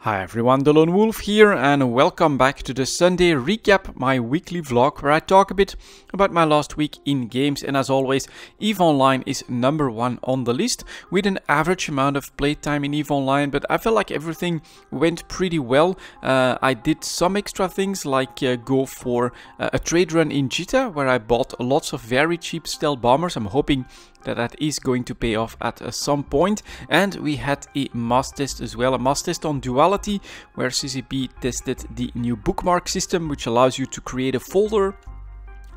Hi everyone, delonewolf here and welcome back to the Sunday recap, my weekly vlog where I talk a bit about my last week in games. And as always, EVE Online is #1 on the list with an average amount of playtime in EVE Online, but I felt like everything went pretty well. I did some extra things like go for a trade run in Jita where I bought lots of very cheap stealth bombers. I'm hoping that is going to pay off at some point. And we had a mass test as well, a mass test on duality, where CCP tested the new bookmark system, which allows you to create a folder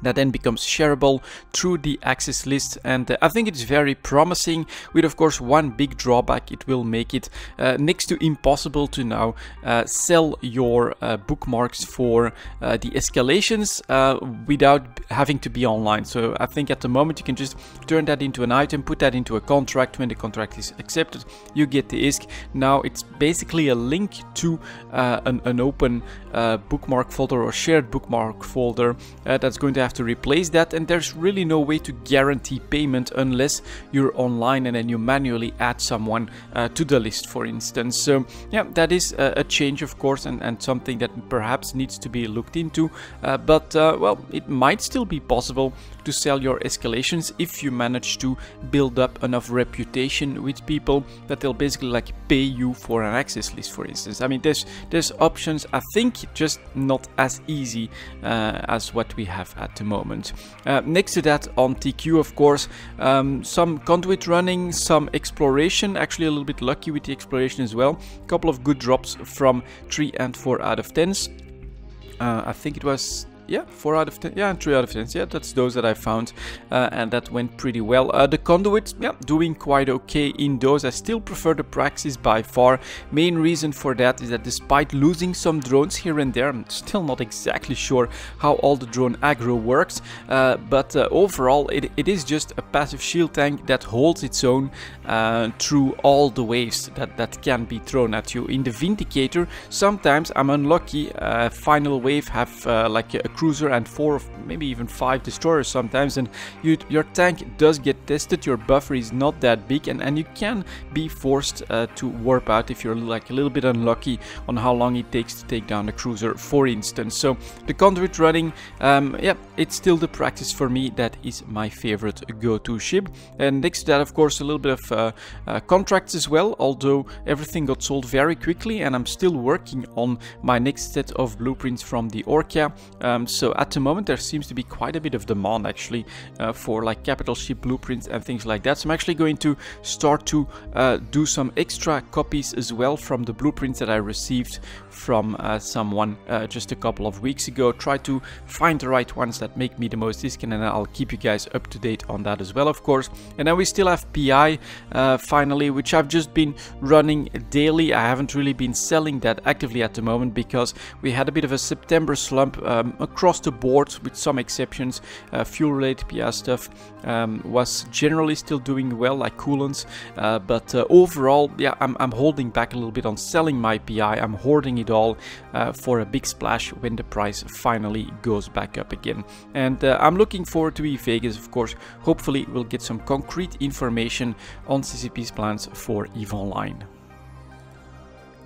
that then becomes shareable through the access list, and I think it's very promising, with of course one big drawback: it will make it next to impossible to now sell your bookmarks for the escalations without having to be online. So I think at the moment you can just turn that into an item, put that into a contract. When the contract is accepted, you get the ISK. Now it's basically a link to an open bookmark folder or shared bookmark folder that's going to have to replace that, and there's really no way to guarantee payment unless you're online and then you manually add someone to the list, for instance. So yeah, that is a change of course, and something that perhaps needs to be looked into, but well, it might still be possible to sell your escalations if you manage to build up enough reputation with people that they'll basically like pay you for an access list, for instance. I mean, there's options, I think, just not as easy as what we have at the moment. Next to that, on TQ, of course, some conduit running, some exploration, actually a little bit lucky with the exploration as well. A couple of good drops from 3 and 4 out of 10s. I think it was, yeah, 4 out of 10, yeah, and 3 out of 10, yeah, that's those that I found, and that went pretty well. The conduit, yeah, doing quite okay in those. I still prefer the Praxis by far. Main reason for that is that despite losing some drones here and there, I'm still not exactly sure how all the drone aggro works, but overall it is just a passive shield tank that holds its own through all the waves that can be thrown at you. In the Vindicator, sometimes I'm unlucky, final wave have like a cruiser and 4, maybe even 5 destroyers sometimes, and your tank does get tested. Your buffer is not that big, and you can be forced to warp out if you're like a little bit unlucky on how long it takes to take down a cruiser, for instance. So the conduit running, yeah, it's still the Practice for me. That is my favorite go-to ship. And next to that, of course, a little bit of contracts as well, although everything got sold very quickly, and I'm still working on my next set of blueprints from the Orca. So at the moment there seems to be quite a bit of demand actually for like capital ship blueprints and things like that. So I'm actually going to start to do some extra copies as well from the blueprints that I received from someone just a couple of weeks ago. Try to find the right ones that make me the most ISK, and then I'll keep you guys up to date on that as well, of course. And then we still have PI finally, which I've just been running daily. I haven't really been selling that actively at the moment because we had a bit of a September slump across the board, with some exceptions. Fuel related PI stuff was generally still doing well, like coolants, but overall, yeah, I'm holding back a little bit on selling my PI. I'm hoarding it all for a big splash when the price finally goes back up again. And I'm looking forward to EVE Vegas, of course. Hopefully we'll get some concrete information on CCP's plans for EVE Online.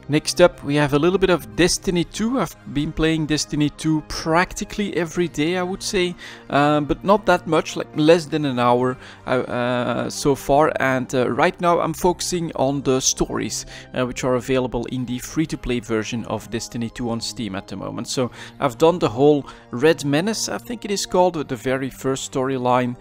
Next up, we have a little bit of Destiny 2. I've been playing Destiny 2 practically every day, I would say, but not that much, like less than an hour so far. And right now I'm focusing on the stories, which are available in the free-to-play version of Destiny 2 on Steam at the moment. So I've done the whole Red Menace, I think it is called, the very first storyline,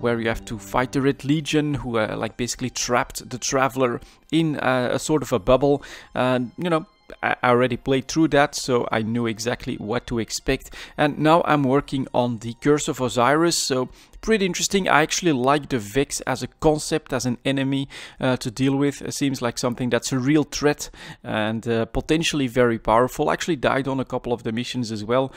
where you have to fight the Red Legion, who like basically trapped the Traveler in a sort of a bubble. You know, I already played through that, so I knew exactly what to expect. And now I'm working on the Curse of Osiris, so pretty interesting. I actually like the Vex as a concept, as an enemy to deal with. It seems like something that's a real threat and potentially very powerful. I actually died on a couple of the missions as well,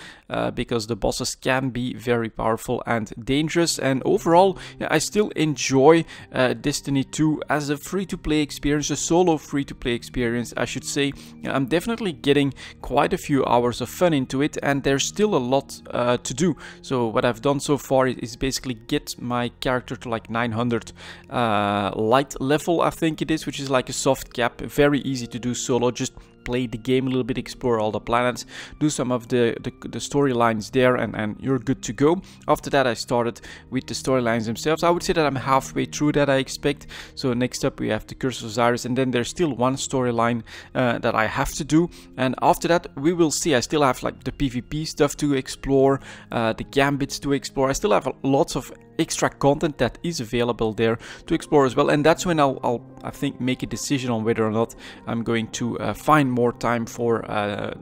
because the bosses can be very powerful and dangerous. And overall, yeah, I still enjoy Destiny 2 as a free-to-play experience, a solo free-to-play experience, I should say. I'm definitely getting quite a few hours of fun into it, and there's still a lot to do. So what I've done so far is basically actually get my character to like 900 light level, I think it is, which is like a soft cap. Very easy to do solo. Just play the game a little bit, explore all the planets, do some of the storylines there, and you're good to go. After that, I started with the storylines themselves. I would say that I'm halfway through that, I expect. So next up we have the Curse of Osiris, and then there's still one storyline that I have to do, and after that we will see. I still have like the PvP stuff to explore, the gambits to explore. I still have lots of extra content that is available there to explore as well, and that's when I'll I think make a decision on whether or not I'm going to find more time for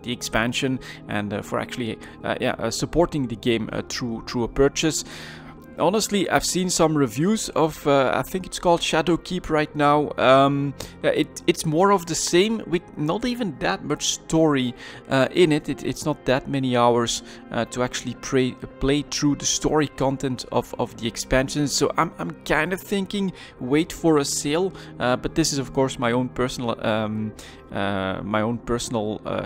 the expansion and for actually supporting the game through a purchase. Honestly, I've seen some reviews of, I think it's called Shadowkeep right now. It's more of the same with not even that much story in it. It's not that many hours to actually play through the story content of the expansions. So I'm kind of thinking wait for a sale, but this is of course my own personal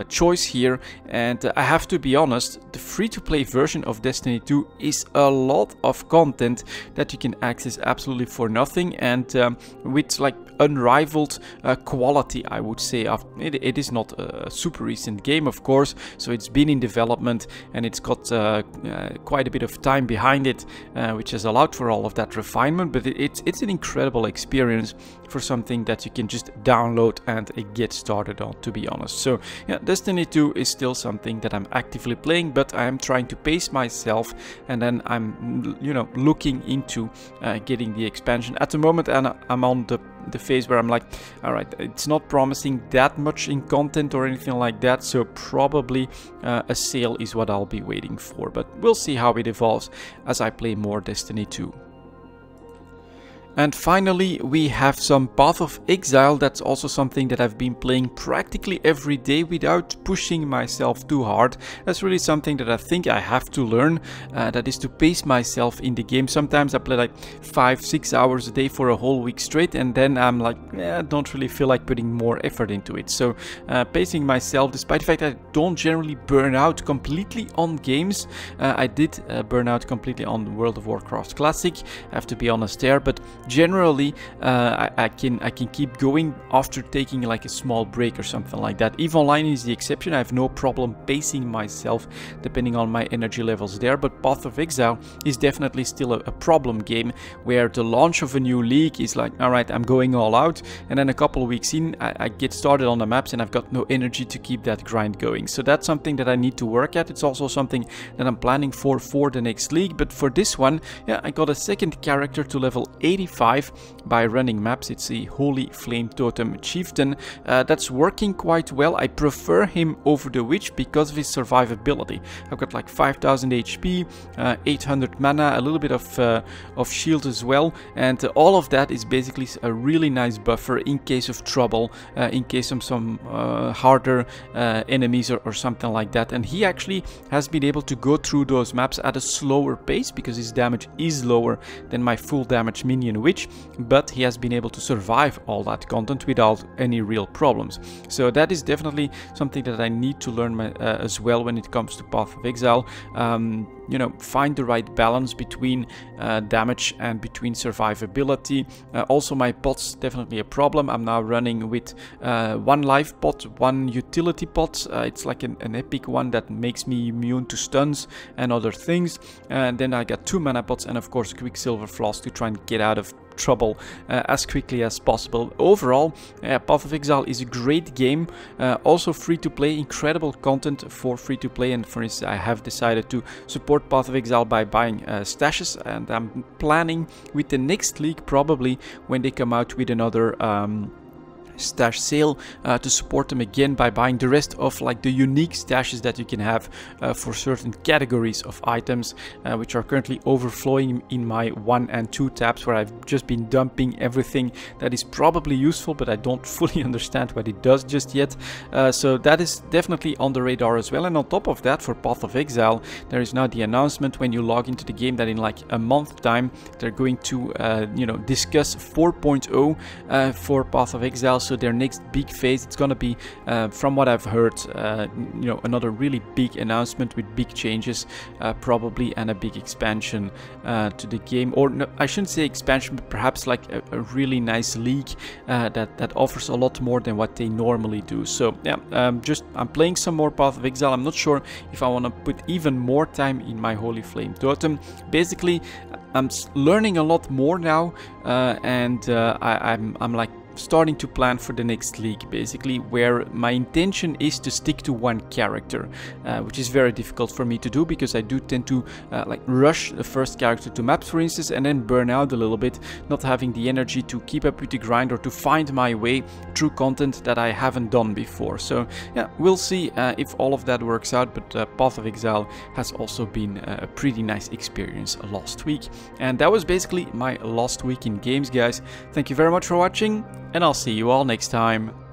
choice here, and I have to be honest, the free-to-play version of Destiny 2 is a lot of content that you can access absolutely for nothing, and with like unrivaled quality, I would say. It is not a super recent game, of course, so it's been in development and it's got quite a bit of time behind it, which has allowed for all of that refinement, but it's an incredible experience for something that you can just download and get started on, to be honest. So yeah, Destiny 2 is still something that I'm actively playing, but I am trying to pace myself, and then I'm looking into getting the expansion at the moment, and I'm on the phase where I'm like, all right, it's not promising that much in content or anything like that, so probably a sale is what I'll be waiting for, but we'll see how it evolves as I play more Destiny 2. And finally, we have some Path of Exile. That's also something that I've been playing practically every day without pushing myself too hard. That's really something that I think I have to learn, that is to pace myself in the game. Sometimes I play like 5-6 hours a day for a whole week straight, and then I'm like, I don't really feel like putting more effort into it. So pacing myself, despite the fact that I don't generally burn out completely on games. I did burn out completely on World of Warcraft Classic, I have to be honest there, but generally I can keep going after taking like a small break or something like that. EVE Online is the exception. I have no problem pacing myself depending on my energy levels there, but Path of Exile is definitely still a problem game, where the launch of a new league is like, alright, I'm going all out, and then a couple of weeks in I get started on the maps and I've got no energy to keep that grind going. So that's something that I need to work at. It's also something that I'm planning for the next league, but for this one, yeah, I got a second character to level 85 by running maps. It's the Holy Flame Totem Chieftain. That's working quite well. I prefer him over the Witch because of his survivability. I've got like 5000 HP, 800 mana, a little bit of shield as well, and all of that is basically a really nice buffer in case of trouble, in case of some harder enemies or something like that. And he actually has been able to go through those maps at a slower pace because his damage is lower than my full damage minion Witch, but he has been able to survive all that content without any real problems. So that is definitely something that I need to learn as well when it comes to Path of Exile. Find the right balance between damage and between survivability. Also, my pots definitely a problem. I'm now running with one life pot, one utility pot. It's like an epic one that makes me immune to stuns and other things. And then I got 2 mana pots and of course Quicksilver Flask to try and get out of trouble as quickly as possible. Overall, Path of Exile is a great game, also free to play, incredible content for free to play, and for instance I have decided to support Path of Exile by buying stashes, and I'm planning with the next league, probably when they come out with another stash sale, to support them again by buying the rest of like the unique stashes that you can have for certain categories of items, which are currently overflowing in my 1 and 2 tabs, where I've just been dumping everything that is probably useful, but I don't fully understand what it does just yet. So that is definitely on the radar as well. And on top of that, for Path of Exile, there is now the announcement when you log into the game that in like a month time they're going to discuss 4.0 for Path of Exile. also their next big phase. It's gonna be, from what I've heard, you know, another really big announcement with big changes, probably, and a big expansion to the game. Or no, I shouldn't say expansion, but perhaps like a really nice league that offers a lot more than what they normally do. So yeah, I'm playing some more Path of Exile. I'm not sure if I want to put even more time in my Holy Flame Totem. Basically, I'm learning a lot more now, and I'm like starting to plan for the next league, basically, where my intention is to stick to one character, which is very difficult for me to do because I do tend to like rush the first character to maps, for instance, and then burn out a little bit, not having the energy to keep up with the grind or to find my way through content that I haven't done before. So yeah, we'll see if all of that works out, but Path of Exile has also been a pretty nice experience last week. And that was basically my last week in games, guys. Thank you very much for watching, and I'll see you all next time.